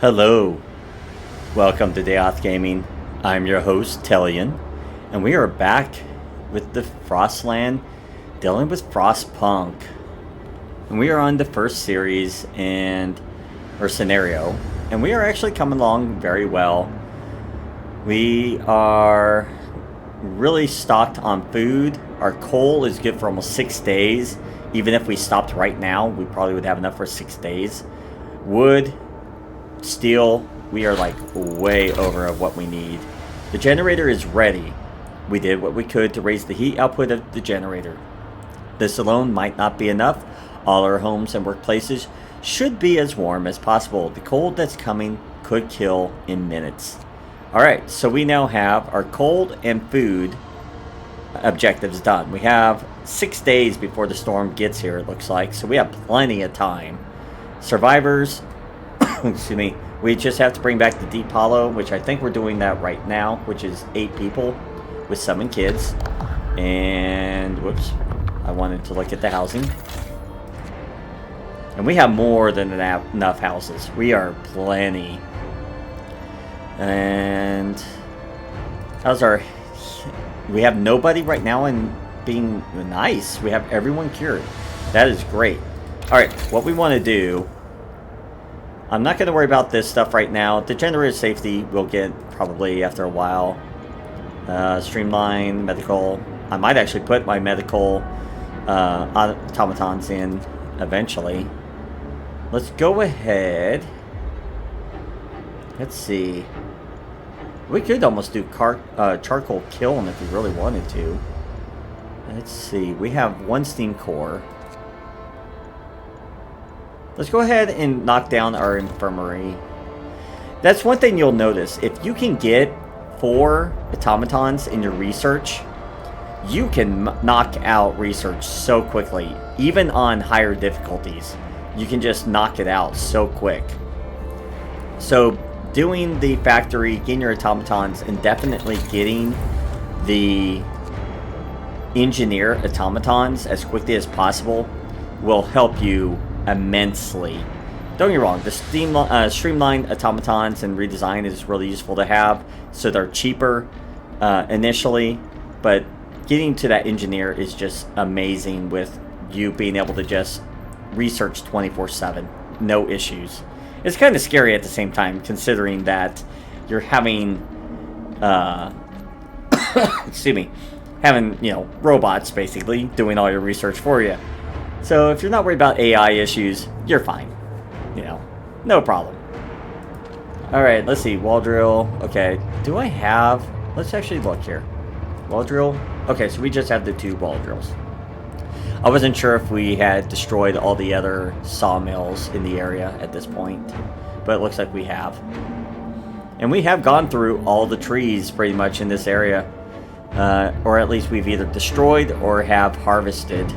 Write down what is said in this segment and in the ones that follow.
Hello, welcome to Dayoth Gaming. I'm your host, Tellian, and we are back with the Frostland, dealing with Frostpunk. And we are on the first series or scenario, and we are actually coming along very well. We are really stocked on food. Our coal is good for almost 6 days. Even if we stopped right now, we probably would have enough for 6 days. Wood, steel, we are like way over of what we need. The generator is ready. We did what we could to raise the heat output of the generator. This alone might not be enough. All our homes and workplaces should be as warm as possible. The cold that's coming could kill in minutes. Alright, so we now have our cold and food objectives done. We have 6 days before the storm gets here, it looks like, so we have plenty of time. Survivors, excuse me, we just have to bring back the Deep Hollow, which I think we're doing that right now, which is 8 people with 7 kids. And, whoops, I wanted to look at the housing. And we have more than enough houses. We are plenty. And how's our... We have nobody right now and being nice. We have everyone cured. That is great. Alright, what we want to do... I'm not going to worry about this stuff right now. The generator safety we'll get probably after a while. Streamline, medical. I might actually put my medical automatons in eventually. Let's go ahead. Let's see. We could almost do charcoal kiln if we really wanted to. Let's see. We have 1 steam core. Let's go ahead and knock down our infirmary. That's one thing you'll notice. If you can get 4 automatons in your research, you can knock out research so quickly. Even on higher difficulties, you can just knock it out so quick. So doing the factory, getting your automatons, and definitely getting the engineer automatons as quickly as possible will help you immensely. Don't get me wrong, the streamlined automatons and redesign is really useful to have, so they're cheaper initially, but getting to that engineer is just amazing with you being able to just research 24/7, no issues. It's kind of scary at the same time, considering that you're having excuse me, having, you know, robots basically doing all your research for you. So if you're not worried about AI issues, you're fine. You know, no problem. Alright, let's see. Wall drill. Okay, do I have... Let's actually look here. Wall drill. Okay, so we just have the 2 wall drills. I wasn't sure if we had destroyed all the other sawmills in the area at this point, but it looks like we have. And we have gone through all the trees pretty much in this area. Or at least we've either destroyed or have harvested.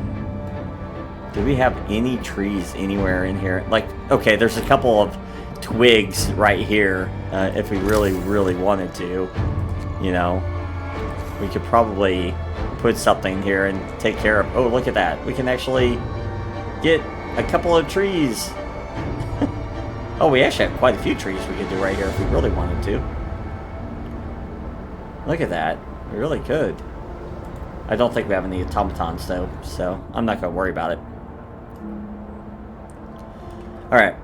Do we have any trees anywhere in here? Like, okay, there's a couple of twigs right here. If we really, really wanted to, you know, we could probably put something here and take care of... Oh, look at that. We can actually get a couple of trees. Oh, we actually have quite a few trees we could do right here if we really wanted to. Look at that. We really could. I don't think we have any automatons, though, so I'm not going to worry about it. Alright,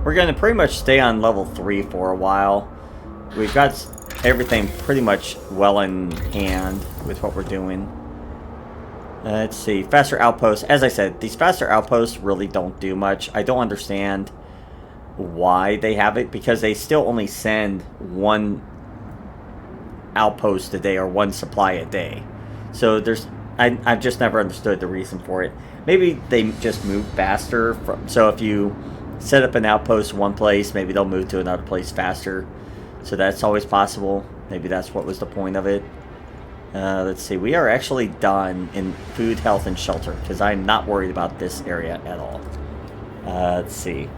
we're going to pretty much stay on level 3 for a while. We've got everything pretty much well in hand with what we're doing. Let's see, faster outposts. As I said, these faster outposts really don't do much. I don't understand why they have it, because they still only send 1 outpost a day or 1 supply a day. So there's... I've just never understood the reason for it. Maybe they just move faster. So if you set up an outpost one place, maybe they'll move to another place faster. So that's always possible. Maybe that's what was the point of it. Let's see. We are actually done in food, health, and shelter, because I'm not worried about this area at all. Let's see.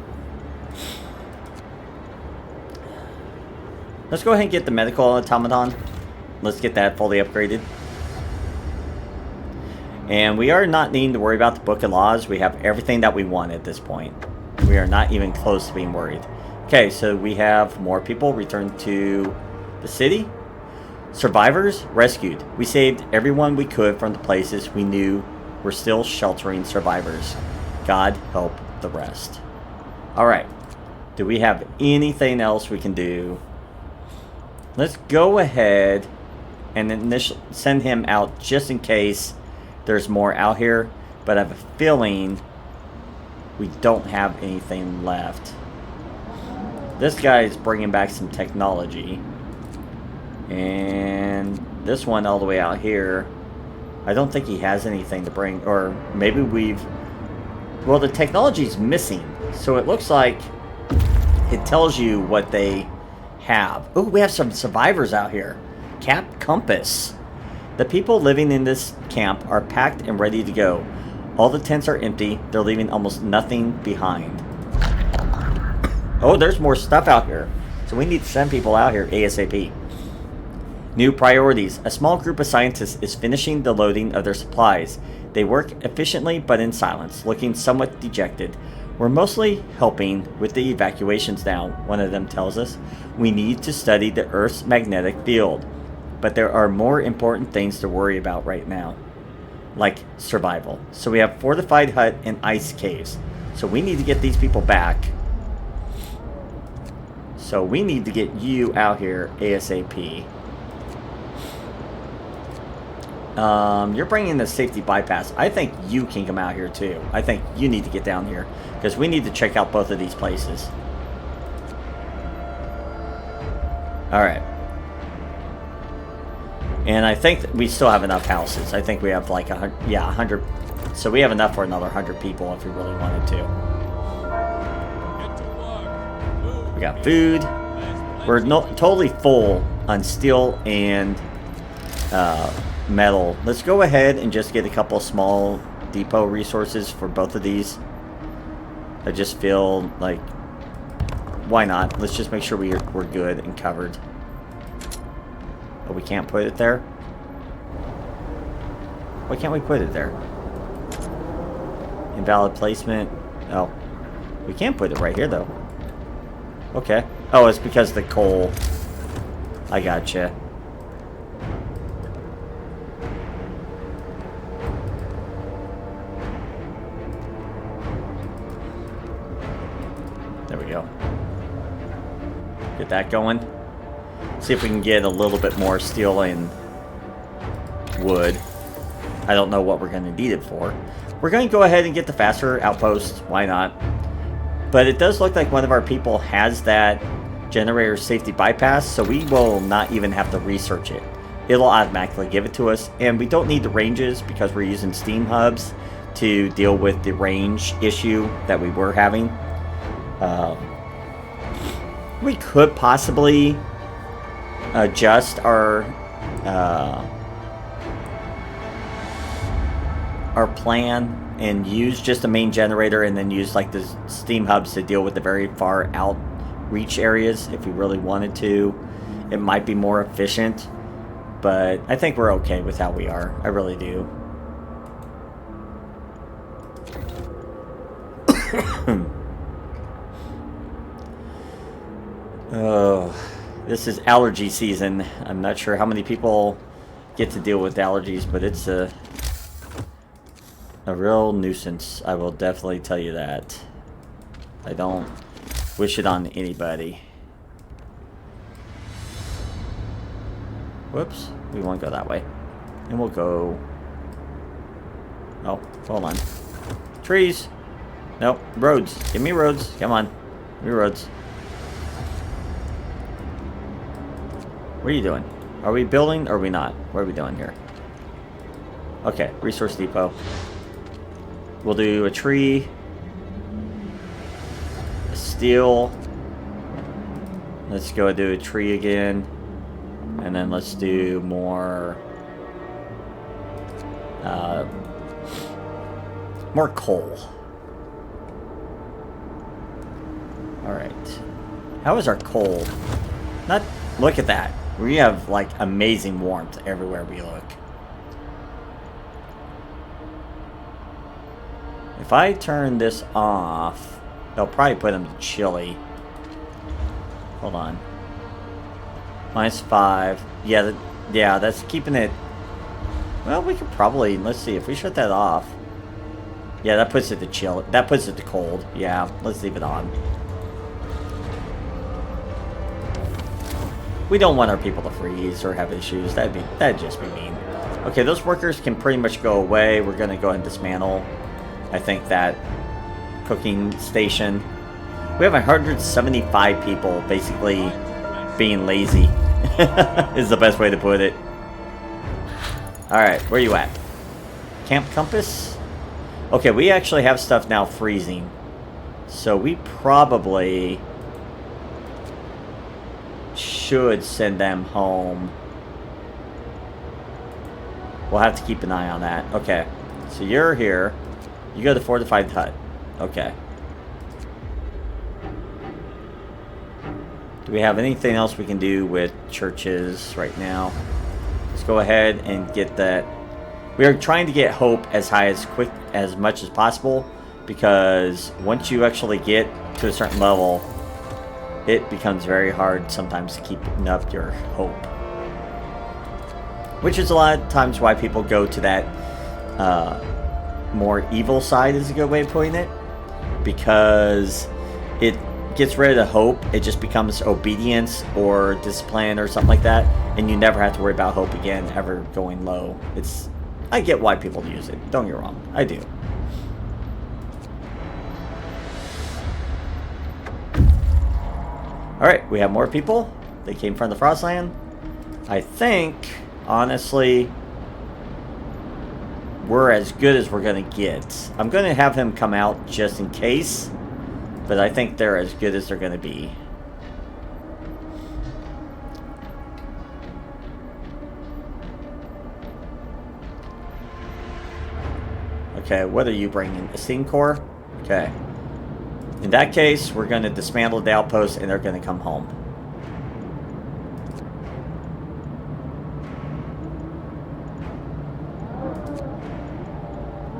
Let's go ahead and get the medical automaton. Let's get that fully upgraded. And we are not needing to worry about the Book of Laws. We have everything that we want at this point. We are not even close to being worried. Okay, so we have more people returned to the city. Survivors rescued. We saved everyone we could from the places we knew were still sheltering survivors. God help the rest. Alright. Do we have anything else we can do? Let's go ahead and send him out just in case there's more out here. But I have a feeling we don't have anything left. This guy is bringing back some technology. And this one all the way out here, I don't think he has anything to bring. Or maybe we've... Well, the technology's missing. So it looks like it tells you what they have. Oh, we have some survivors out here. Cap Compass. The people living in this camp are packed and ready to go. All the tents are empty. They're leaving almost nothing behind. Oh, there's more stuff out here. So we need to send people out here ASAP. New priorities. A small group of scientists is finishing the loading of their supplies. They work efficiently but in silence, looking somewhat dejected. We're mostly helping with the evacuations now, one of them tells us. We need to study the Earth's magnetic field. But there are more important things to worry about right now. Like survival. So we have fortified hut and ice caves. So we need to get these people back. So we need to get you out here ASAP. You're bringing the safety bypass. I think you can come out here too. I think you need to get down here. Because we need to check out both of these places. Alright. And I think we still have enough houses. I think we have like 100. So we have enough for another 100 people if we really wanted to. We got food. We're totally full on steel and metal. Let's go ahead and just get a couple small depot resources for both of these. I just feel like, why not? Let's just make sure we're good and covered. Oh, we can't put it there? Why can't we put it there? Invalid placement. Oh. We can put it right here, though. Okay. Oh, it's because the coal. I gotcha. There we go. Get that going. See if we can get a little bit more steel and wood. I don't know what we're going to need it for. We're going to go ahead and get the faster outpost. Why not? But it does look like one of our people has that generator safety bypass, so we will not even have to research it. It'll automatically give it to us, and we don't need the ranges because we're using steam hubs to deal with the range issue that we were having. We could possibly adjust our plan and use just the main generator and then use like the steam hubs to deal with the very far out reach areas if we really wanted to. It might be more efficient, but I think we're okay with how we are. I really do. Oh, this is allergy season. I'm not sure how many people get to deal with allergies, but it's a real nuisance. I will definitely tell you that. I don't wish it on anybody. Whoops. We won't go that way. And we'll go... Oh, hold on. Trees! Nope. Roads. Give me roads. Come on. Give me roads. What are you doing? Are we building or are we not? What are we doing here? Okay. Resource depot. We'll do a tree. A steel. Let's go do a tree again. And then let's do more... more coal. Alright. How is our coal? Not... Look at that. We have, like, amazing warmth everywhere we look. If I turn this off, they'll probably put them to chilly. Hold on. -5. Yeah, yeah, that's keeping it... Well, we could probably... Let's see, if we shut that off... Yeah, that puts it to chill. That puts it to cold. Yeah, let's leave it on. We don't want our people to freeze or have issues. That'd just be mean. Okay, those workers can pretty much go away. We're gonna go ahead and dismantle, I think, that cooking station. We have 175 people basically being lazy. Is the best way to put it. Alright, where you at? Camp Compass? Okay, we actually have stuff now freezing. So we probably should send them home. We'll have to keep an eye on that. Okay, so you're here. You go to fortified hut. Okay. Do we have anything else we can do with churches right now? Let's go ahead and get that. We are trying to get hope as high as much as possible, because once you actually get to a certain level, it becomes very hard sometimes to keep up your hope. Which is a lot of times why people go to that more evil side, is a good way of putting it, because it gets rid of the hope. It just becomes obedience or discipline or something like that, and you never have to worry about hope again ever going low. I get why people use it, don't get me wrong, I do. Alright, we have more people. They came from the Frostland. I think, honestly, we're as good as we're going to get. I'm going to have him come out just in case, but I think they're as good as they're going to be. Okay, what are you bringing? A steam core? Okay. In that case, we're going to dismantle the outpost and they're going to come home.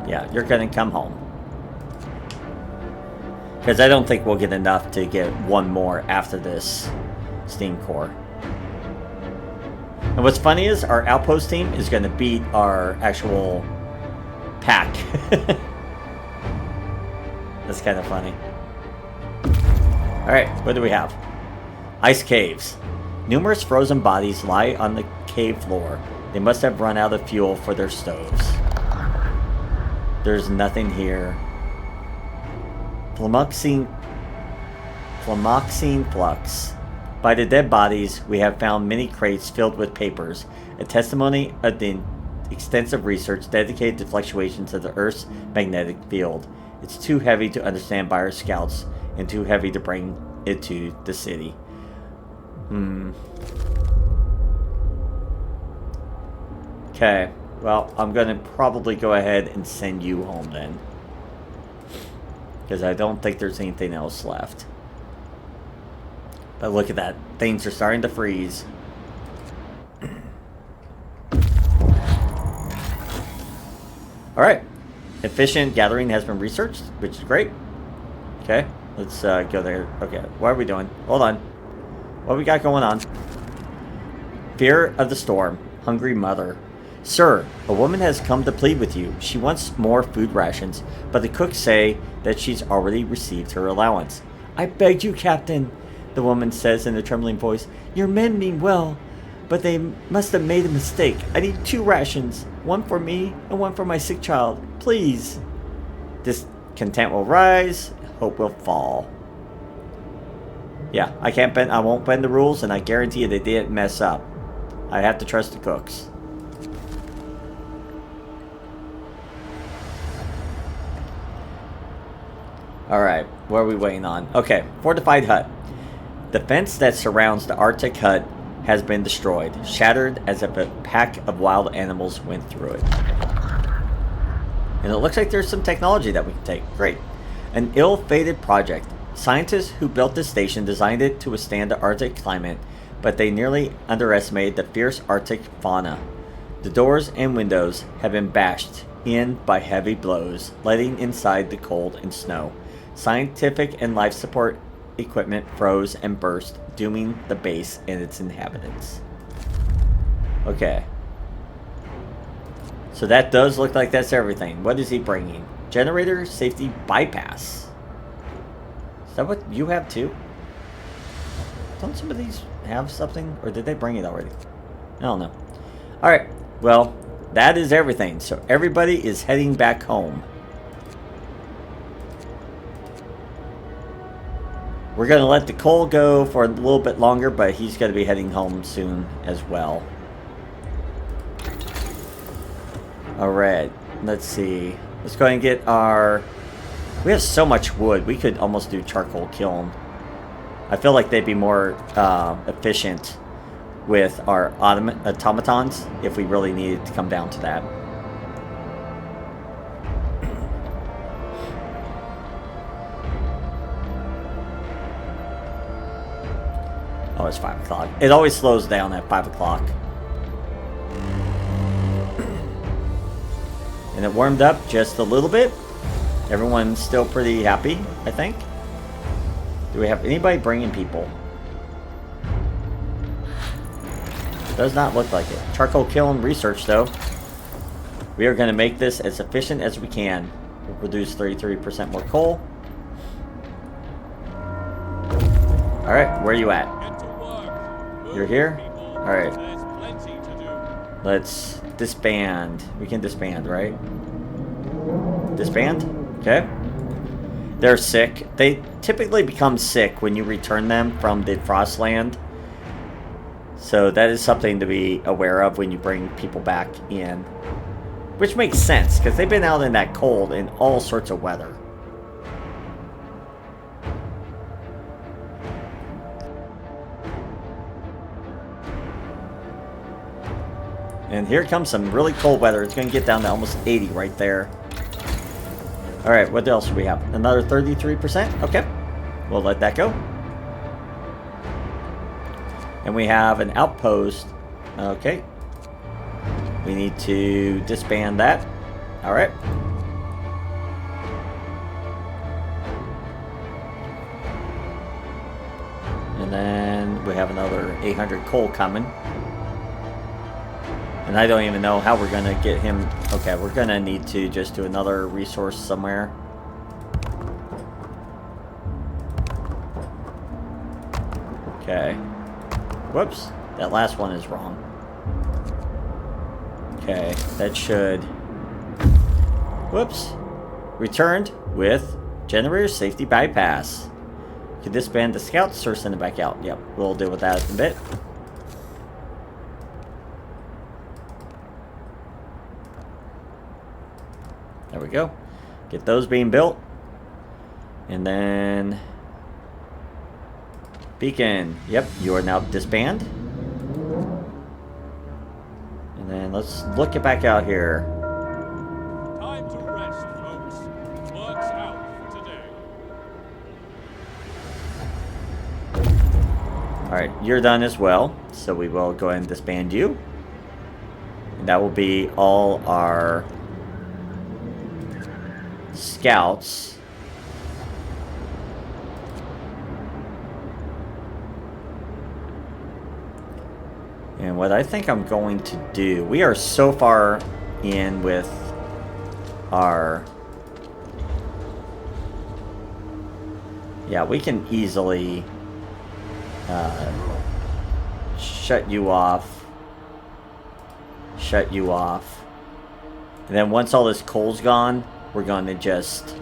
Yeah, you're going to come home. Because I don't think we'll get enough to get one more after this steam core. And what's funny is our outpost team is going to beat our actual pack. That's kind of funny. Alright, what do we have? Ice caves. Numerous frozen bodies lie on the cave floor. They must have run out of fuel for their stoves. There's nothing here. Flummoxing flux. By the dead bodies, we have found many crates filled with papers, a testimony of the extensive research dedicated to fluctuations of the Earth's magnetic field. It's too heavy to understand by our scouts, and too heavy to bring it to the city. Okay, well, I'm going to probably go ahead and send you home then. Because I don't think there's anything else left. But look at that. Things are starting to freeze. Alright. Efficient gathering has been researched, which is great. Okay, let's go there. Okay, what are we doing? Hold on. What we got going on? Fear of the storm. Hungry mother. Sir, a woman has come to plead with you. She wants more food rations, but the cooks say that she's already received her allowance. I beg you, Captain, the woman says in a trembling voice. Your men mean well, but they must have made a mistake. I need 2 rations, one for me and one for my sick child. Please. Discontent will rise, hope will fall. Yeah, I won't bend the rules, and I guarantee you they didn't mess up. I have to trust the cooks. Alright, what are we waiting on? Okay, fortified hut. The fence that surrounds the Arctic hut has been destroyed, shattered as if a pack of wild animals went through it. And it looks like there's some technology that we can take. Great. An ill-fated project. Scientists who built this station designed it to withstand the Arctic climate, but they nearly underestimated the fierce Arctic fauna. The doors and windows have been bashed in by heavy blows, letting inside the cold and snow. Scientific and life support equipment froze and burst, dooming the base and its inhabitants. Okay. So that does look like that's everything. What is he bringing? Generator safety bypass. Is that what you have too? Don't some of these have something? Or did they bring it already? I don't know. Alright. Well, that is everything. So everybody is heading back home. We're going to let the Cole go for a little bit longer, but he's going to be heading home soon as well. Alright, let's see. Let's go ahead and get our... We have so much wood. We could almost do charcoal kiln. I feel like they'd be more efficient with our automatons if we really needed to come down to that. Oh, it's 5 o'clock. It always slows down at 5 o'clock. And it warmed up just a little bit. Everyone's still pretty happy, I think. Do we have anybody bringing people? Does not look like it. Charcoal kiln research, though. We are going to make this as efficient as we can. We'll produce 33% more coal. Alright, where are you at? You're here? Alright. Let's disband. We can disband, right? Disband? Okay. They're sick. They typically become sick when you return them from the Frostland. So that is something to be aware of when you bring people back in. Which makes sense, because they've been out in that cold in all sorts of weather. And here comes some really cold weather. It's going to get down to almost 80 right there. Alright, what else do we have? Another 33%? Okay. We'll let that go. And we have an outpost. Okay. We need to disband that. Alright. And then we have another 800 coal coming. And I don't even know how we're going to get him. Okay, we're going to need to just do another resource somewhere. Okay. Whoops. That last one is wrong. Okay, that should... Whoops. Returned with generator safety bypass. Could disband the scouts or send it back out? Yep, we'll deal with that in a bit. There we go. Get those being built. And then... Beacon. Yep, you are now disband. And then let's look it back out here. Time to rest, folks. Work's out for today. Alright, you're done as well. So we will go ahead and disband you. And that will be all our... scouts. And what I think I'm going to do, we are so far in with our... Yeah, we can easily shut you off. Shut you off. And then once all this coal's gone, we're going to just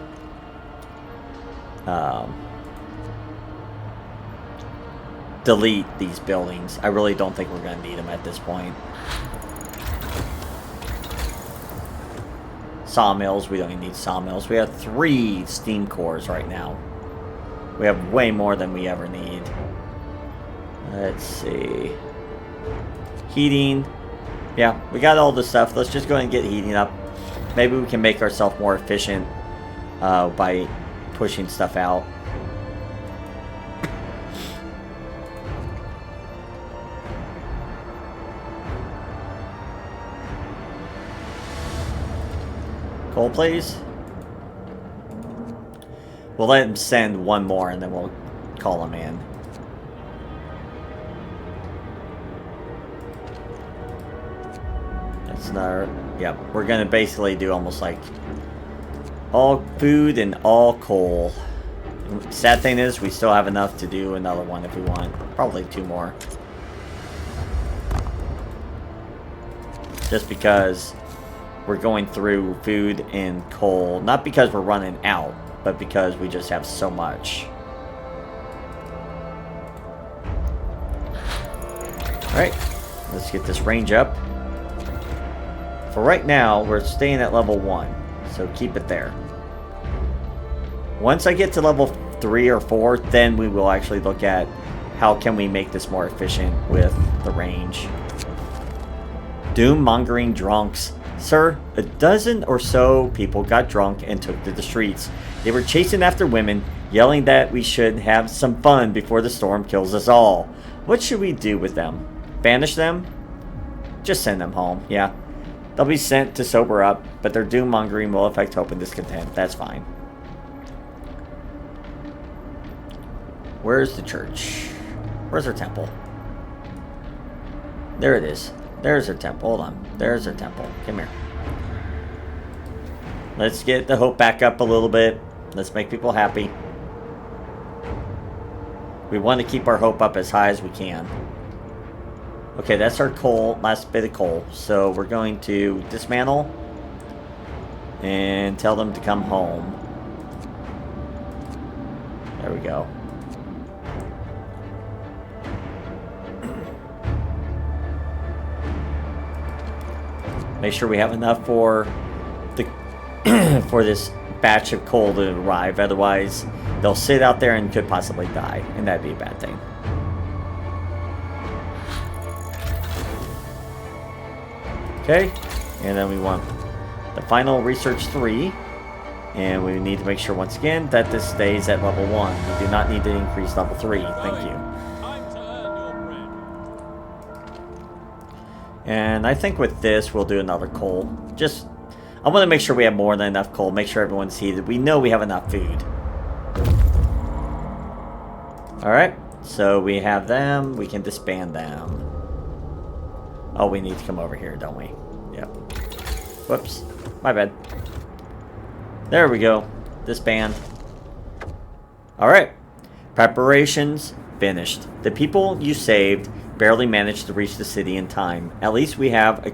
delete these buildings. I really don't think we're going to need them at this point. Sawmills, we don't even need sawmills. We have 3 steam cores right now. We have way more than we ever need. Let's see. Heating. Yeah, we got all this stuff. Let's just go ahead and get heating up. Maybe we can make ourselves more efficient by pushing stuff out. Coal, please. We'll let him send one more and then we'll call them in. That's not... Yep, we're gonna basically do almost like all food and all coal. Sad thing is, we still have enough to do another one if we want. Probably 2 more. Just because we're going through food and coal. Not because we're running out, but because we just have so much. Alright, let's get this range up. For right now, we're staying at level 1, so keep it there. Once I get to level 3 or 4, then we will actually look at how can we make this more efficient with the range. Doom-mongering drunks. Sir, a dozen or so people got drunk and took to the streets. They were chasing after women, yelling that we should have some fun before the storm kills us all. What should we do with them? Banish them? Just send them home, yeah. They'll be sent to sober up, but their doom-mongering will affect hope and discontent. That's fine. Where's the church? Where's our temple? There it is. There's our temple. Hold on. There's our temple. Come here. Let's get the hope back up a little bit. Let's make people happy. We want to keep our hope up as high as we can. Okay, that's our coal. Last bit of coal. So we're going to dismantle and tell them to come home. There we go. Make sure we have enough for the for this batch of coal to arrive. Otherwise, they'll sit out there and could possibly die, and that'd be a bad thing. Okay, and then we want the final research 3, and we need to make sure once again that this stays at level 1. We do not need to increase level 3. Thank you. And I think with this, we'll do another coal. Just, I want to make sure we have more than enough coal. Make sure everyone's heated. We know we have enough food. Alright, so we have them. We can disband them. Oh, we need to come over here, don't we? Yep. Whoops. My bad. There we go. Disband. Alright. Preparations finished. The people you saved barely managed to reach the city in time. At least we have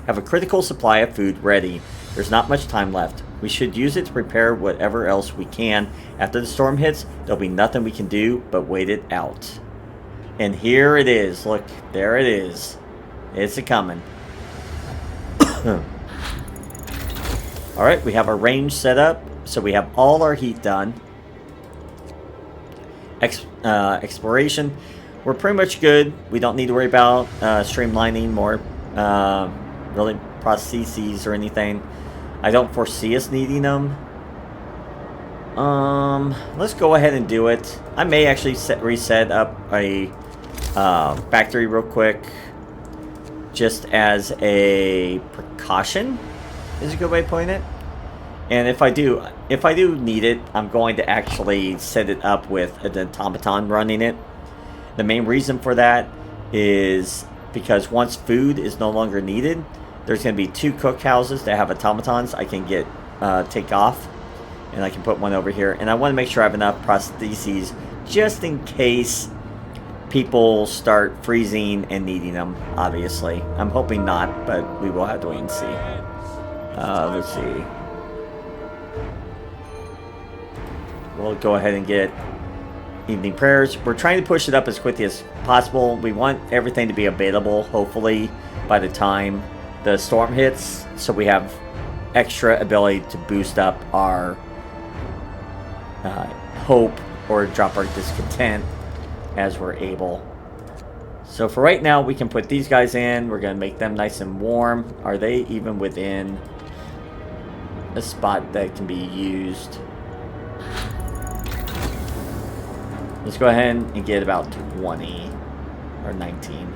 a critical supply of food ready. There's not much time left. We should use it to prepare whatever else we can. After the storm hits, there'll be nothing we can do but wait it out. And here it is. Look, there it is. It's a-coming. Alright, we have our range set up. So we have all our heat done. Exploration. We're pretty much good. We don't need to worry about streamlining more really processes or anything. I don't foresee us needing them. Let's go ahead and do it. I may actually reset up a factory real quick, just as a precaution, is a good way of putting it. And if I do need it, I'm going to actually set it up with an automaton running it. The main reason for that is because once food is no longer needed, there's going to be 2 cookhouses that have automatons I can take off, and I can put one over here. And I want to make sure I have enough prostheses just in case people start freezing and needing them, obviously. I'm hoping not, but we will have to wait and see. Let's see. We'll go ahead and get evening prayers. We're trying to push it up as quickly as possible. We want everything to be available, hopefully, by the time the storm hits, so we have extra ability to boost up our hope or drop our discontent as we're able. So for right now, we can put these guys in. We're going to make them nice and warm. Are they even within a spot that can be used? Let's go ahead and get about 20 or 19.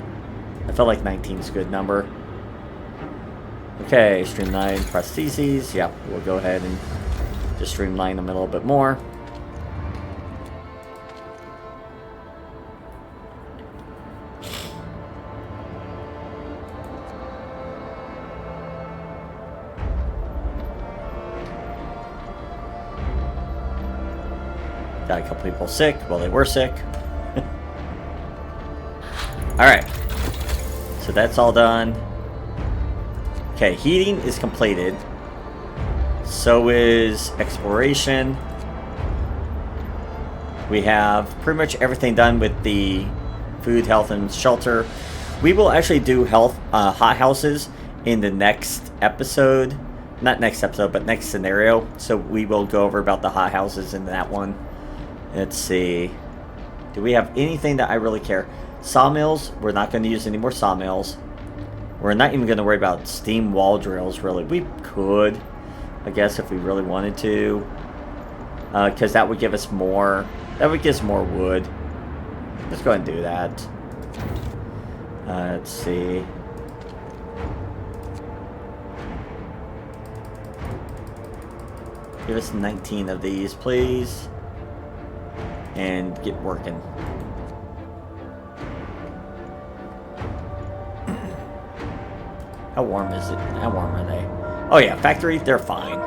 I felt like 19 is a good number. Okay, streamline prostheses. Yep, we'll go ahead and just streamline them a little bit more. Got a couple people sick. Well, they were sick. Alright. So that's all done. Okay, heating is completed. So is exploration. We have pretty much everything done with the food, health, and shelter. We will actually do health hot houses in the next episode. Not next episode, but next scenario. So we will go over about the hot houses in that one. Let's see. Do we have anything that I really care? Sawmills. We're not going to use any more sawmills. We're not even going to worry about steam wall drills, really. We could, I guess, if we really wanted to. Because that would give us more... That would give us more wood. Let's go ahead and do that. Let's see. Give us 19 of these, please. And get working. How warm is it? How warm are they? Oh yeah, factory, they're fine.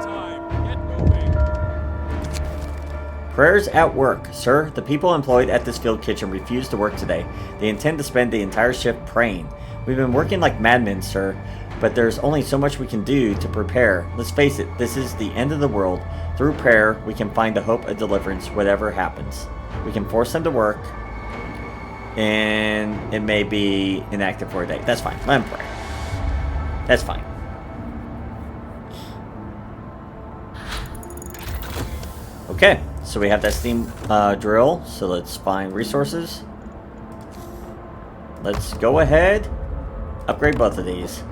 Prayers at work. Sir, the people employed at this field kitchen refuse to work today. They intend to spend the entire shift praying. We've been working like madmen, sir, but there's only so much we can do to prepare. Let's face it, this is the end of the world. Through prayer, we can find the hope of deliverance, whatever happens. We can force them to work, and it may be inactive for a day. That's fine. Let them pray. That's fine. Okay, so we have that steam drill, so let's find resources. Let's go ahead, upgrade both of these.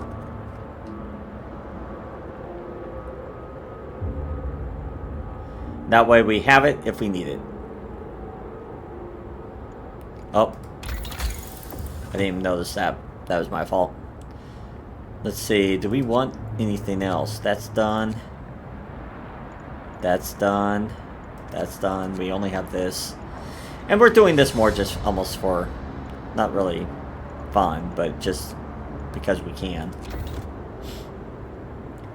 That way we have it if we need it. Oh. I didn't even notice that. That was my fault. Let's see, do we want anything else? That's done. That's done. That's done. We only have this. And we're doing this more just almost for, not really fun, but just because we can.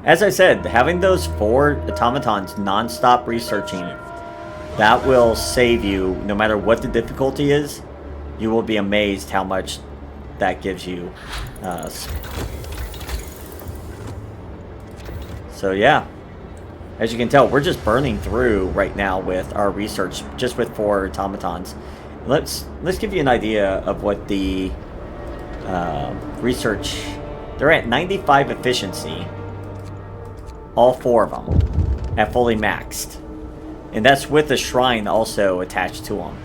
As I said, having those 4 automatons non-stop researching, that will save you, no matter what the difficulty is. You will be amazed how much that gives you. So yeah, as you can tell, we're just burning through right now with our research, just with 4 automatons. Let's give you an idea of what the research. They're at 95 efficiency. All 4 of them at fully maxed, and that's with the shrine also attached to them.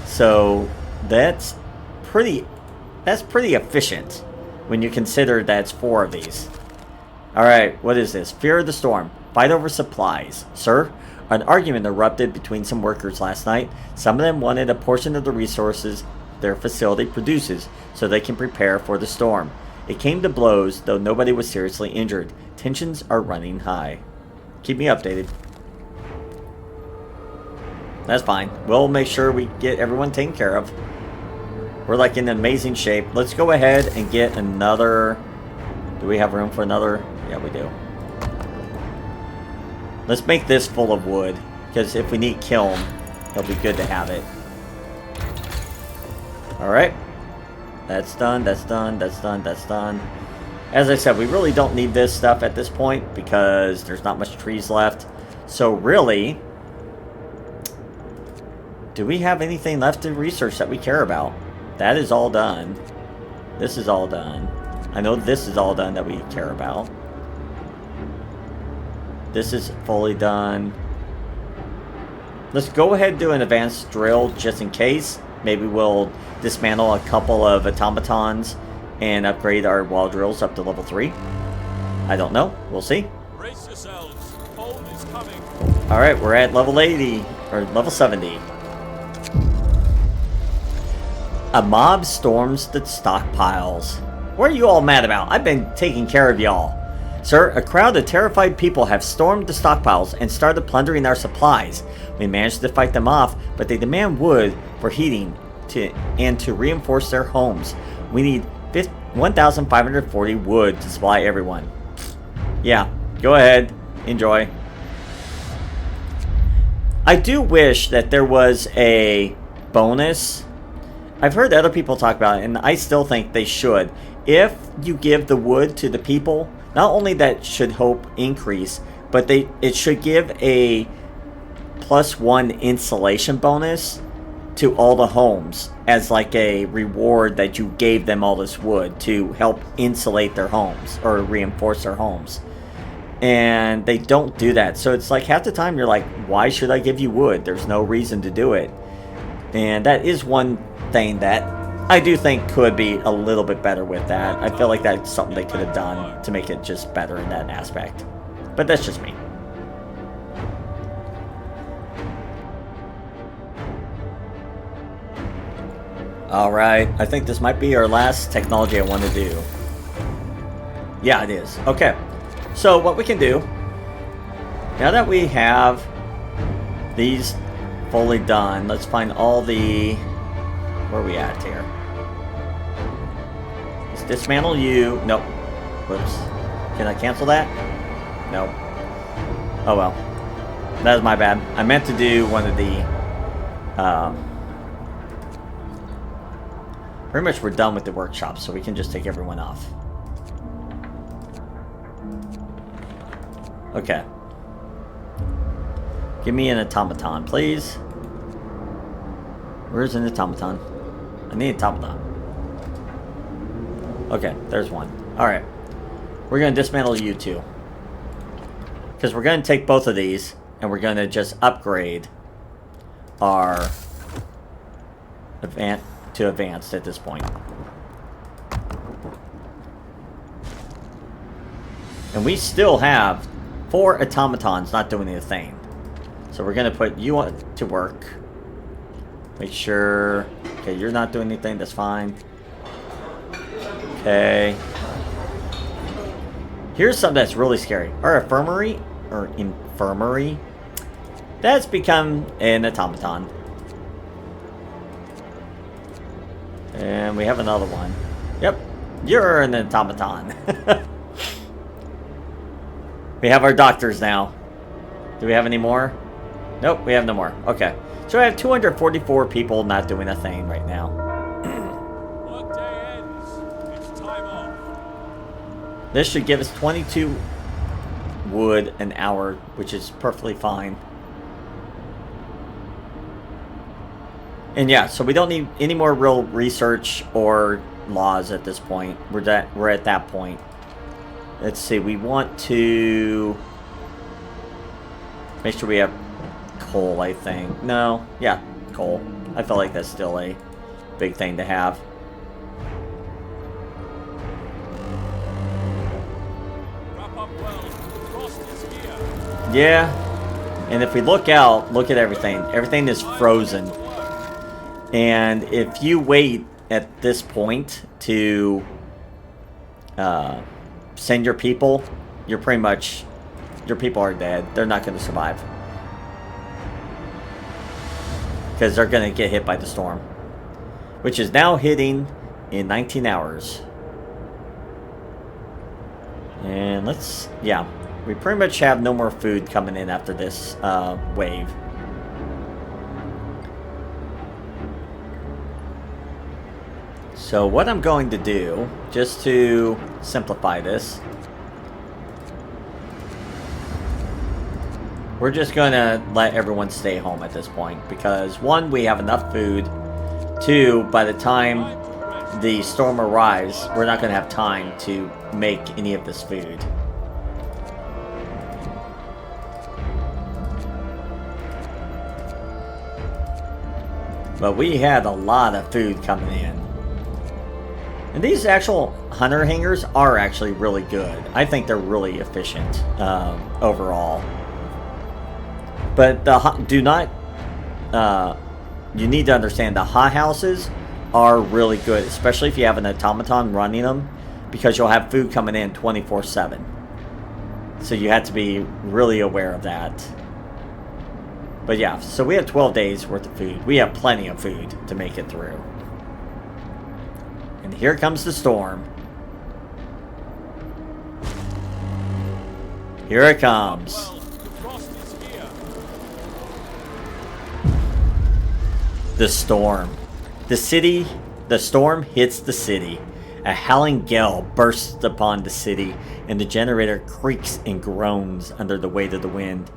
So that's pretty efficient when you consider that's 4 of these. Alright, what is this? Fear of the storm. Fight over supplies. Sir, an argument erupted between some workers last night. Some of them wanted a portion of the resources their facility produces so they can prepare for the storm. It came to blows, though nobody was seriously injured. Tensions are running high. Keep me updated. That's fine. We'll make sure we get everyone taken care of. We're like in amazing shape. Let's go ahead and get another... Do we have room for another? Yeah, we do. Let's make this full of wood, because if we need kiln, it'll be good to have it. Alright. That's done, that's done, that's done, that's done. As I said, we really don't need this stuff at this point, because there's not much trees left. So really, do we have anything left to research that we care about? That is all done. This is all done. I know this is all done that we care about. This is fully done. Let's go ahead and do an advanced drill just in case. Maybe we'll dismantle a couple of automatons and upgrade our wall drills up to level 3. I don't know. We'll see. Brace yourselves. Cold is coming. Alright, we're at level 80. Or level 70. A mob storms the stockpiles. What are you all mad about? I've been taking care of y'all. Sir, a crowd of terrified people have stormed the stockpiles and started plundering our supplies. We managed to fight them off, but they demand wood for heating and to reinforce their homes. We need 1,540 wood to supply everyone. Yeah, go ahead. Enjoy. I do wish that there was a bonus. I've heard other people talk about it, and I still think they should. If you give the wood to the people, not only that should hope increase, but it should give a +1 insulation bonus to all the homes as like a reward that you gave them all this wood to help insulate their homes or reinforce their homes. And they don't do that. So it's like half the time you're like, why should I give you wood? There's no reason to do it. And that is one thing that I do think could be a little bit better with that. I feel like that's something they could have done to make it just better in that aspect. But that's just me. Alright, I think this might be our last technology I want to do. Yeah, it is. Okay. So what we can do, now that we have these fully done, let's find all the... Where are we at here? Let's dismantle you. Nope. Whoops. Can I cancel that? Nope. Oh well. That was my bad. I meant to do one of the... pretty much we're done with the workshop, so we can just take everyone off. Okay. Give me an automaton, please. Where's an automaton? I need an automaton. Okay, there's one. Alright. We're going to dismantle you two. Because we're going to take both of these, and we're going to just upgrade our to advanced at this point. And we still have 4 automatons not doing anything. So we're going to put you to work. Make sure... Okay, you're not doing anything. That's fine. Okay. Here's something that's really scary. Our infirmary, that's become an automaton. And we have another one. Yep, you're an automaton. We have our doctors now. Do we have any more? Nope, we have no more. Okay. So I have 244 people not doing a thing right now. Workday ends. It's time off. This should give us 22 wood an hour, which is perfectly fine. And yeah, so we don't need any more real research or laws at this point. We're at that point. Let's see, we want to make sure we have coal, I think. No, yeah, coal. I feel like that's still a big thing to have. Wrap up well. Frost is here. Yeah, and if we look out, look at everything. Everything is frozen. And if you wait at this point to send your people, you're pretty much, your people are dead. They're not going to survive. Because they're going to get hit by the storm. Which is now hitting in 19 hours. And let's, yeah. We pretty much have no more food coming in after this wave. So what I'm going to do, just to simplify this, we're just going to let everyone stay home at this point. Because 1, we have enough food. 2, by the time the storm arrives, we're not going to have time to make any of this food. But we had a lot of food coming in. And these actual hunter hangers are actually really good. I think they're really efficient overall. But you need to understand the hot houses are really good, especially if you have an automaton running them, because you'll have food coming in 24/7. So you have to be really aware of that. But yeah, so we have 12 days worth of food. We have plenty of food to make it through. And here comes the storm. Here it comes. Well, the frost is here. The storm. The storm hits the city. A howling gale bursts upon the city, and the generator creaks and groans under the weight of the wind.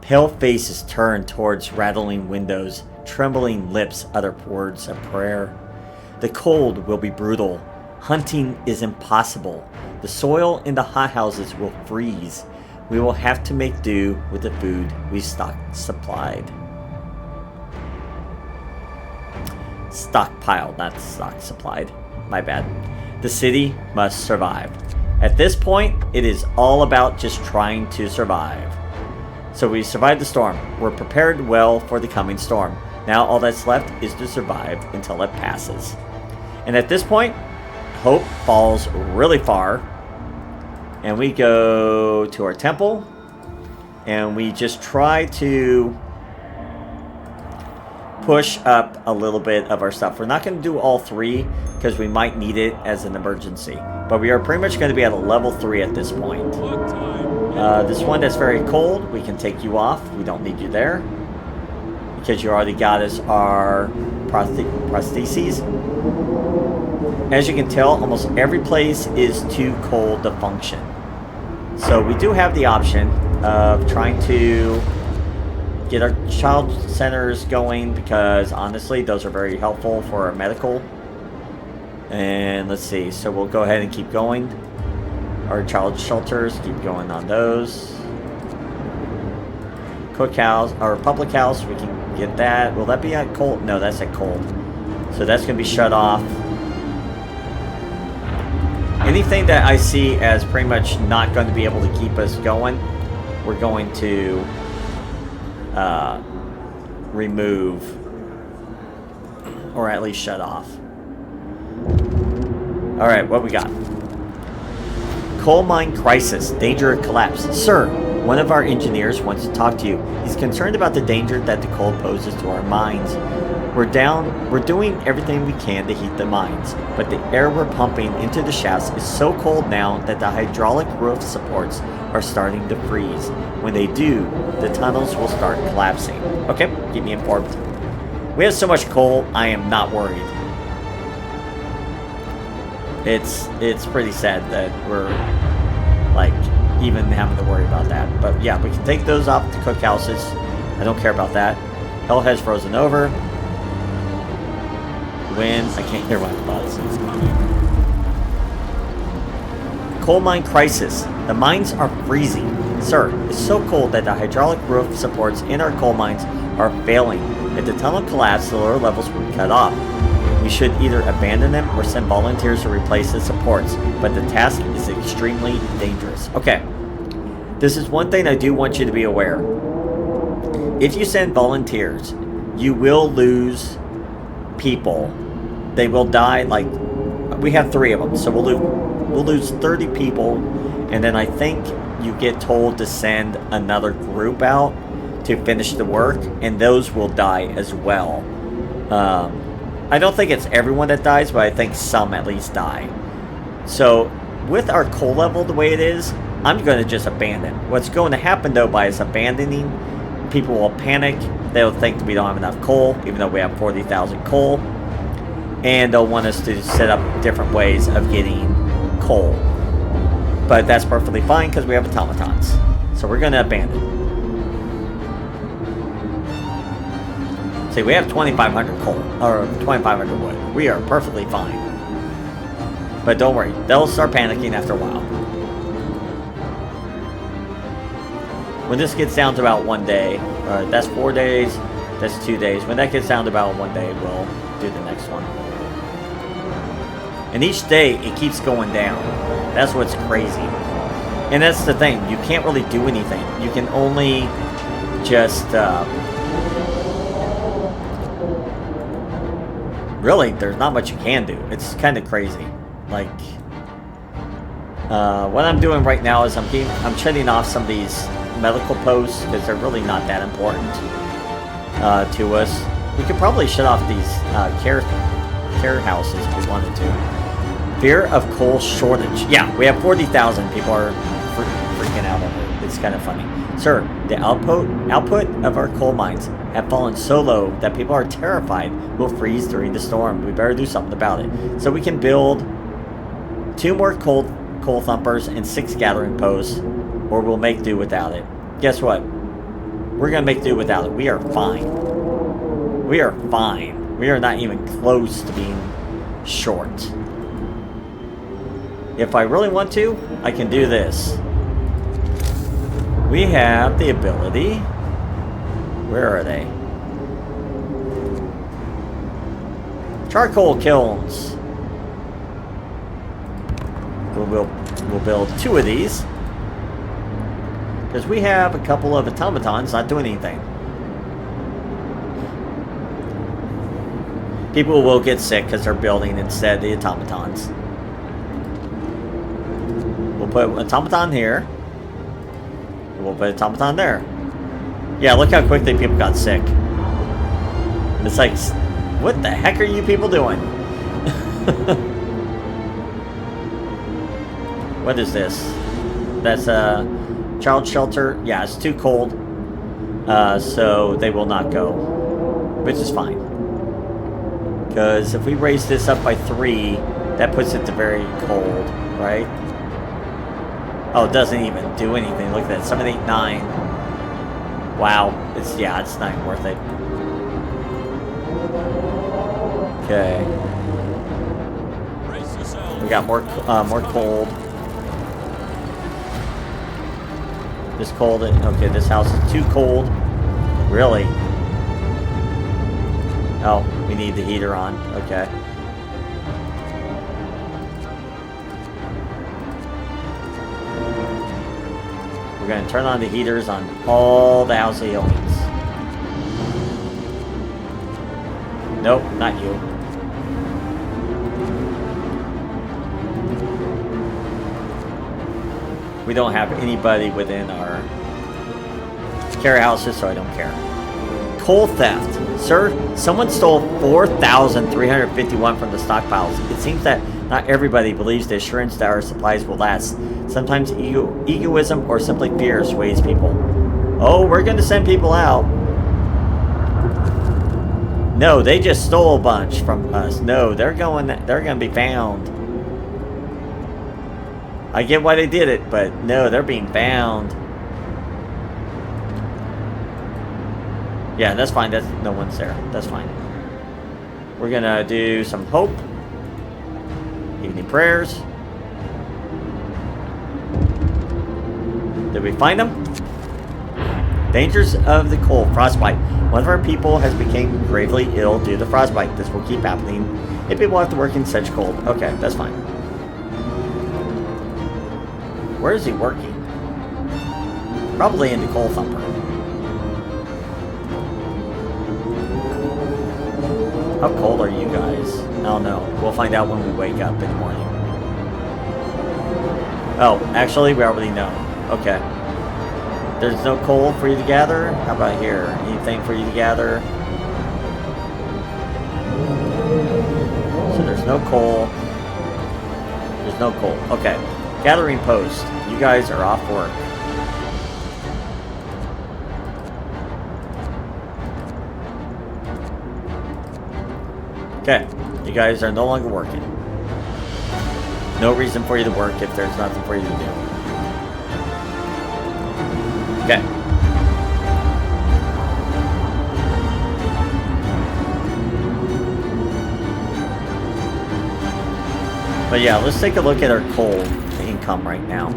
Pale faces turn towards rattling windows. Trembling lips utter words of prayer. The cold will be brutal. Hunting is impossible. The soil in the hothouses will freeze. We will have to make do with the food we supplied. Stockpiled, not stock supplied. My bad. The city must survive. At this point, it is all about just trying to survive. So we survived the storm. We're prepared well for the coming storm. Now all that's left is to survive until it passes. And at this point, hope falls really far. And we go to our temple. And we just try to push up a little bit of our stuff. We're not going to do all 3 because we might need it as an emergency. But we are pretty much going to be at a level 3 at this point. This one that's very cold, we can take you off. We don't need you there because you already got us our prostheses. As you can tell, almost every place is too cold to function. So we do have the option of trying to get our child centers going because honestly those are very helpful for our medical. And let's see, so we'll go ahead and keep going. Our child shelters, keep going on those. Cookhouse, our public house, we can get that. Will that be at cold? No, that's at cold. So that's going to be shut off. Anything that I see as pretty much not going to be able to keep us going, we're going to remove or at least shut off. Alright, what we got? Coal mine crisis. Danger of collapse. Sir, one of our engineers wants to talk to you. He's concerned about the danger that the coal poses to our mines. We're doing everything we can to heat the mines, but the air we're pumping into the shafts is so cold now that the hydraulic roof supports are starting to freeze. When they do, the tunnels will start collapsing. Okay, keep me informed. We have so much coal, I am not worried. It's pretty sad that we're like even having to worry about that. But yeah, we can take those off the cookhouses. I don't care about that. Hell has frozen over. Wind, I can't hear my thoughts. Coal mine crisis. The mines are freezing. Sir, it's so cold that the hydraulic roof supports in our coal mines are failing. If the tunnel collapses, the lower levels will be cut off. We should either abandon them or send volunteers to replace the supports, but the task is extremely dangerous. Okay, this is one thing I do want you to be aware. If you send volunteers, you will lose people. They will die. Like, we have 3 of them, so we'll lose 30 people, and then I think you get told to send another group out to finish the work, and those will die as well. I don't think it's everyone that dies, but I think some at least die. So with our coal level the way it is, I'm going to just abandon. What's going to happen though by us abandoning, people will panic. They'll think we don't have enough coal, even though we have 40,000 coal. And they'll want us to set up different ways of getting coal. But that's perfectly fine because we have automatons. So we're going to abandon. See, we have 2,500 coal, or 2,500 wood. We are perfectly fine. But don't worry, they'll start panicking after a while. When this gets down to about 1 day, that's 4 days, that's 2 days. When that gets down to about 1 day, we'll do the next one. And each day, it keeps going down. That's what's crazy. And that's the thing, you can't really do anything. You can only just... really, there's not much you can do. It's kind of crazy. Like, what I'm doing right now is I'm shutting off some of these medical posts because they're really not that important to us. We could probably shut off these care houses if we wanted to. Fear of coal shortage. Yeah, we have 40,000 people are freaking out over it. It's kind of funny. Sir, the output of our coal mines have fallen so low that people are terrified we'll freeze during the storm. We better do something about it. So we can build 2 more coal thumpers and 6 gathering posts, or we'll make do without it. Guess what? We're going to make do without it. We are fine. We are fine. We are not even close to being short. If I really want to, I can do this. We have the ability. Where are they? Charcoal kilns. We'll build 2 of these. Because we have a couple of automatons not doing anything. People will get sick because they're building instead the automatons. We'll put automaton here. We'll put automaton there. Yeah, look how quickly people got sick. It's like, what the heck are you people doing? What is this? That's a child shelter. Yeah, it's too cold. So they will not go. Which is fine. Because if we raise this up by 3, that puts it to very cold, right? Oh, it doesn't even do anything. Look at that. 7, 8, 9. Wow. It's not even worth it. Okay. We got more cold. This cold. Okay, this house is too cold. Really? Oh, we need the heater on. Okay. We're going to turn on the heaters on all the house aliens. Nope, not you. We don't have anybody within our care houses, so I don't care. Coal theft. Sir, someone stole 4,351 from the stockpiles. It seems that not everybody believes the assurance that our supplies will last. Sometimes egoism or simply fear sways people. Oh, we're going to send people out. No, they just stole a bunch from us. No, they're going to be found. I get why they did it, but no, they're being found. Yeah, that's fine. No one's there. That's fine. We're going to do some hope. Evening prayers. Did we find them? Dangers of the cold. Frostbite. One of our people has become gravely ill due to frostbite. This will keep happening if people have to work in such cold. Okay, that's fine. Where is he working? Probably in the coal thumper. How cold are you guys? I don't know. We'll find out when we wake up in the morning. Oh, actually, we already know. Okay. There's no coal for you to gather? How about here? Anything for you to gather? So there's no coal. There's no coal. Okay. Gathering post. You guys are off work. Okay. You guys are no longer working. No reason for you to work if there's nothing for you to do. Okay. But yeah, let's take a look at our coal income right now.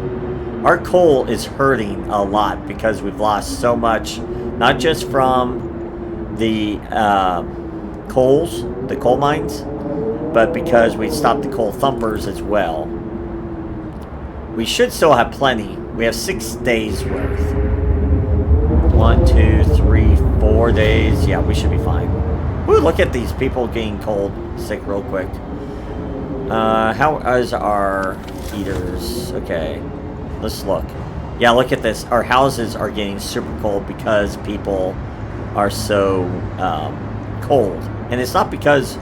Our coal is hurting a lot because we've lost so much, not just from the the coal mines, but because we stopped the coal thumpers as well. We should still have plenty. We have 6 days worth. 1, 2, 3, 4 days. Yeah, we should be fine. Ooh, look at these people getting cold sick real quick. How is our heaters? Okay, let's look. Yeah, look at this. Our houses are getting super cold because people are so cold. And it's not because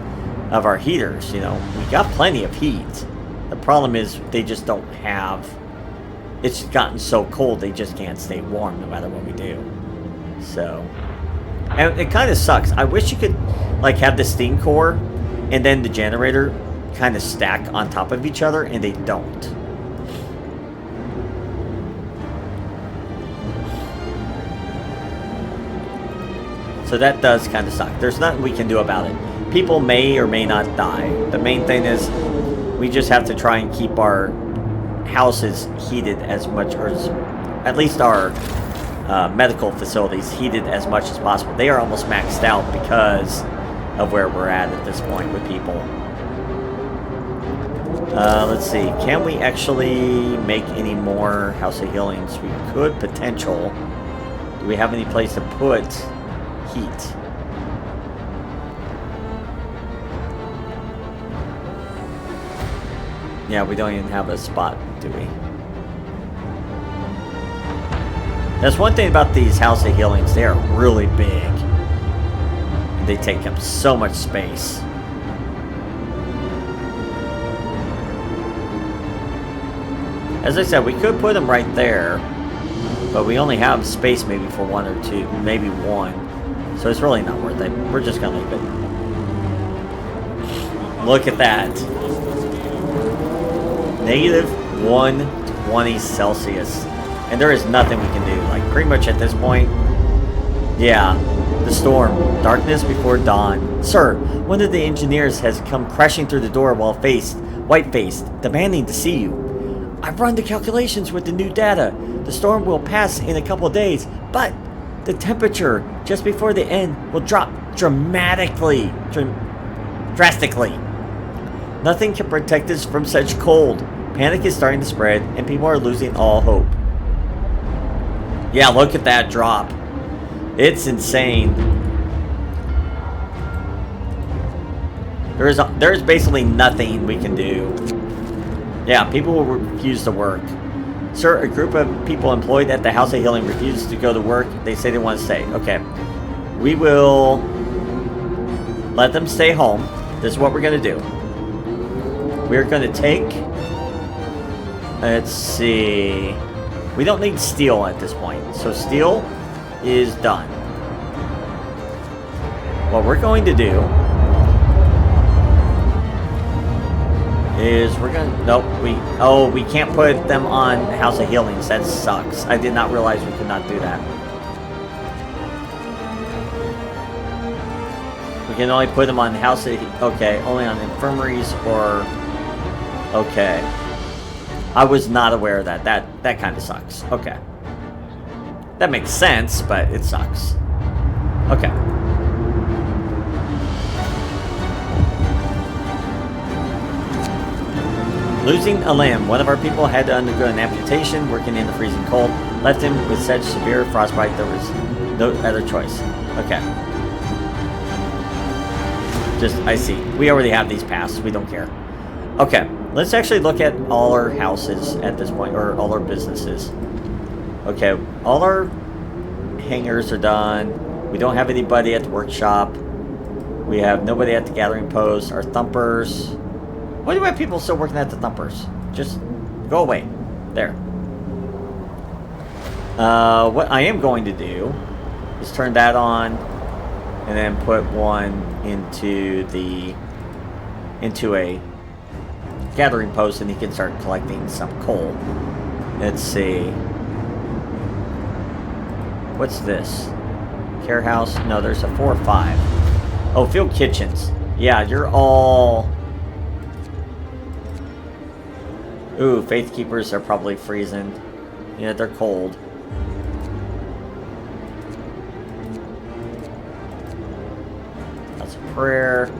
of our heaters, you know. We got plenty of heat. The problem is they just don't have it's gotten so cold they just can't stay warm no matter what we do. So, and it kind of sucks. I wish you could like have the steam core and then the generator kind of stack on top of each other, and they don't. So that does kind of suck. There's nothing we can do about it. People may or may not die. The main thing is we just have to try and keep our houses heated as much, or at least our medical facilities heated as much as possible. They are almost maxed out because of where we're at this point with people. Let's see. Can we actually make any more House of Healings? We could potential. Do we have any place to put heat? Yeah, we don't even have a spot, do we? That's one thing about these House of Healings. They are really big. And they take up so much space. As I said, we could put them right there. But we only have space maybe for one or two. Maybe one. So it's really not worth it. We're just going to leave it. Look at that. Negative 120 Celsius. And there is nothing we can do. Like, pretty much at this point. Yeah. The storm. Darkness before dawn. Sir, one of the engineers has come crashing through the door while white-faced, demanding to see you. I've run the calculations with the new data. The storm will pass in a couple of days, but the temperature just before the end will drop drastically. Nothing can protect us from such cold. Panic is starting to spread, and people are losing all hope. Yeah, look at that drop. It's insane. There's basically nothing we can do. Yeah, people will refuse to work. Sir, a group of people employed at the House of Healing refuses to go to work. They say they want to stay. Okay. We will let them stay home. This is what we're going to do. We're going to take... Let's see... We don't need steel at this point. So steel is done. What we're going to do... is we're gonna... Nope, we can't put them on House of Healings. That sucks. I did not realize we could not do that. We can only put them on House of... Okay, only on infirmaries or... Okay. I was not aware of that. That kind of sucks. Okay. That makes sense, but it sucks. Okay. Losing a limb. One of our people had to undergo an amputation, working in the freezing cold. Left him with such severe frostbite there was no other choice. Okay. I see. We already have these passed. We don't care. Okay. Let's actually look at all our houses at this point, or all our businesses. Okay. All our hangars are done. We don't have anybody at the workshop. We have nobody at the gathering post. Our thumpers... Why do we have people still working at the thumpers? Just go away. There. What I am going to do is turn that on and then put one into a gathering post, and he can start collecting some coal. Let's see. What's this? Care house? No, there's a 4 or 5. Oh, field kitchens. Yeah, you're all... Ooh, Faith Keepers are probably freezing. Yeah, they're cold. That's a prayer.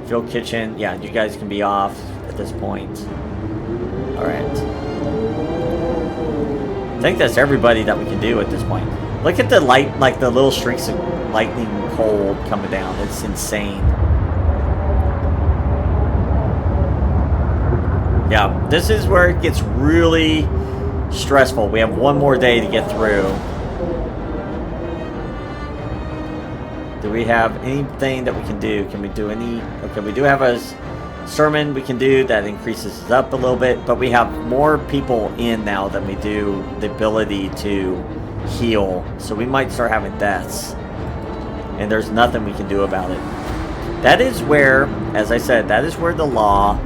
Field kitchen. Yeah, you guys can be off at this point. Alright. I think that's everybody that we can do at this point. Look at the light, like the little streaks of lightning cold coming down. It's insane. Yeah, this is where it gets really stressful. We have one more day to get through. Do we have anything that we can do? Can we do any... Okay, we do have a sermon we can do that increases it up a little bit, but we have more people in now than we do the ability to heal, so we might start having deaths, and there's nothing we can do about it. That is where, as I said, that is where the law,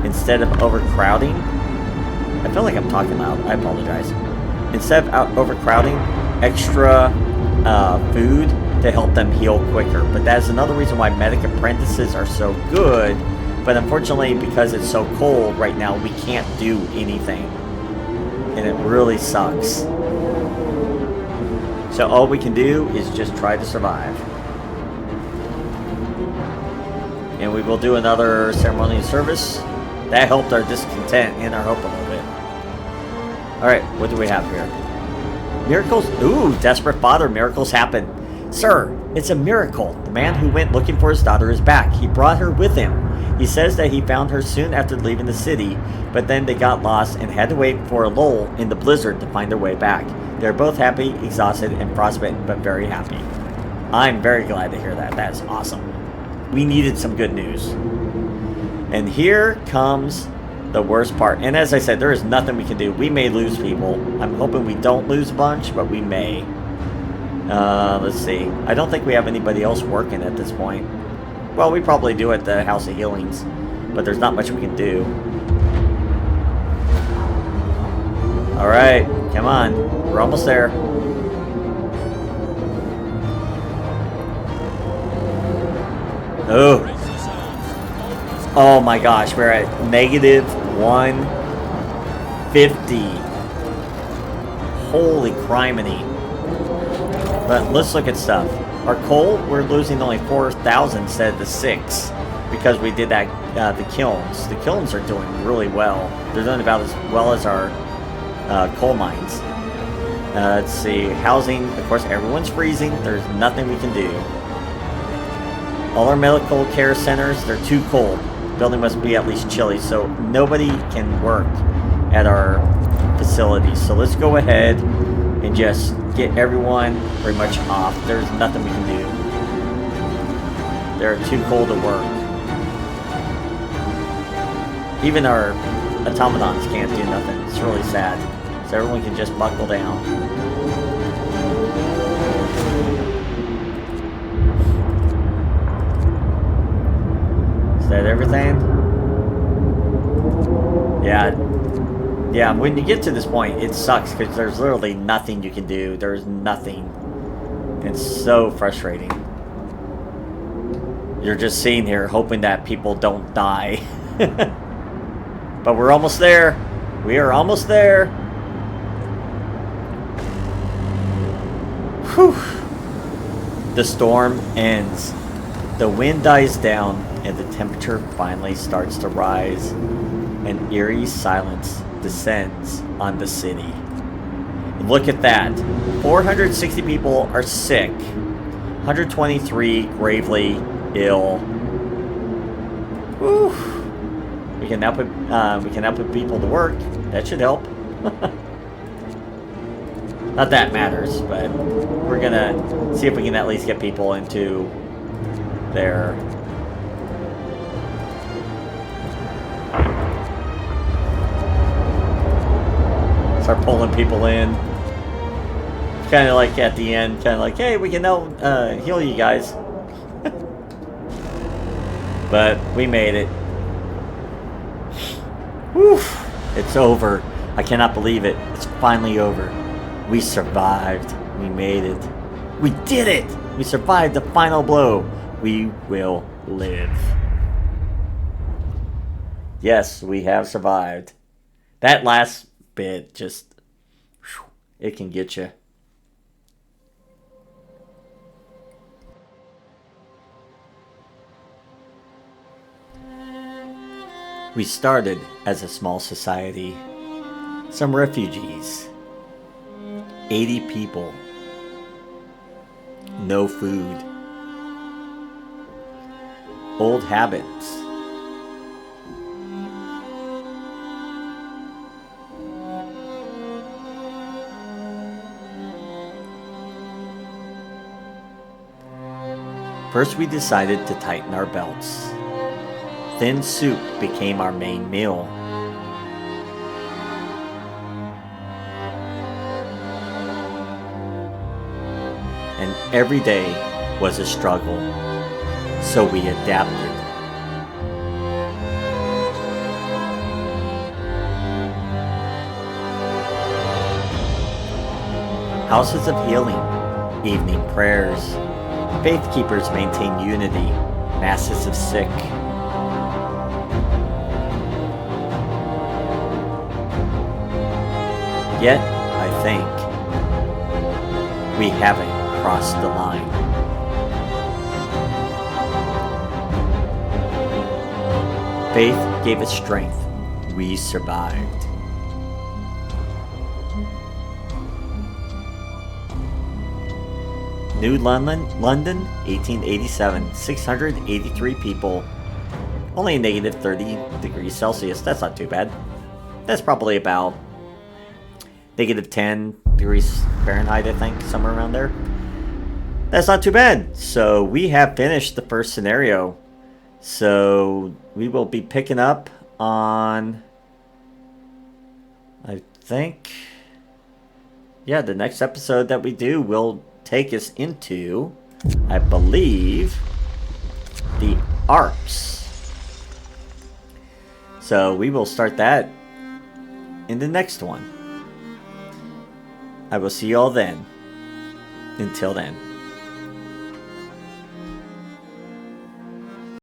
instead of overcrowding, I feel like I'm talking loud, I apologize. Instead of overcrowding, extra food to help them heal quicker. But that's another reason why medic apprentices are so good. But unfortunately, because it's so cold right now, we can't do anything. And it really sucks. So all we can do is just try to survive. And we will do another ceremonial service. That helped our discontent and our hope a little bit. Alright, what do we have here? Miracles? Ooh, desperate father, miracles happen. Sir, it's a miracle. The man who went looking for his daughter is back. He brought her with him. He says that he found her soon after leaving the city, but then they got lost and had to wait for a lull in the blizzard to find their way back. They're both happy, exhausted, and frostbitten, but very happy. I'm very glad to hear that. That is awesome. We needed some good news. And here comes the worst part. And as I said, there is nothing we can do. We may lose people. I'm hoping we don't lose a bunch, but we may. Let's see. I don't think we have anybody else working at this point. Well, we probably do at the House of Healings, but there's not much we can do. Alright, come on. We're almost there. Oh. Oh my gosh, we're at negative 150. Holy criminy. But let's look at stuff. Our coal, we're losing only 4,000 instead of the 6 because we did that, the kilns. The kilns are doing really well. They're doing about as well as our coal mines. Let's see, housing, of course everyone's freezing. There's nothing we can do. All our medical care centers, they're too cold. Building must be at least chilly, so nobody can work at our facilities. So let's go ahead and just get everyone pretty much off. There's nothing we can do. They're too cold to work. Even our automatons can't do nothing. It's really sad. So everyone can just buckle down. Is that everything? Yeah. Yeah, when you get to this point, it sucks because there's literally nothing you can do. There's nothing. It's so frustrating. You're just sitting here hoping that people don't die. But we're almost there. We are almost there. Whew. The storm ends. The wind dies down and the temperature finally starts to rise. An eerie silence descends on the city. Look at that. 460 people are sick. 123 gravely ill. Whew. We can now put people to work. That should help. Not that matters, but we're gonna see if we can at least get people into their start pulling people in. Kind of like at the end, kind of like, hey, we can now heal you guys. But we made it. Whew. It's over. I cannot believe it. It's finally over. We survived. We made it. We did it! We survived the final blow. We will live. Yes, we have survived. That last bit just, whew, it can get you. We started as a small society. Some refugees. 80 people. No food. Old habits. First we decided to tighten our belts. thin soup became our main meal. And every day was a struggle, so we adapted. Houses of healing, evening prayers, faith keepers maintain unity, masses of sick. Yet, I think, we haven't crossed the line. Faith gave us strength. We survived. New London, 1887, 683 people. Only negative 30 degrees Celsius. That's not too bad. That's probably about negative 10 degrees Fahrenheit, I think, somewhere around there. That's not too bad. So we have finished the first scenario. So we will be picking up on, I think, yeah, the next episode that we do will take us into, I believe, the Arps. So we will start that in the next one. I will see you all then. Until then.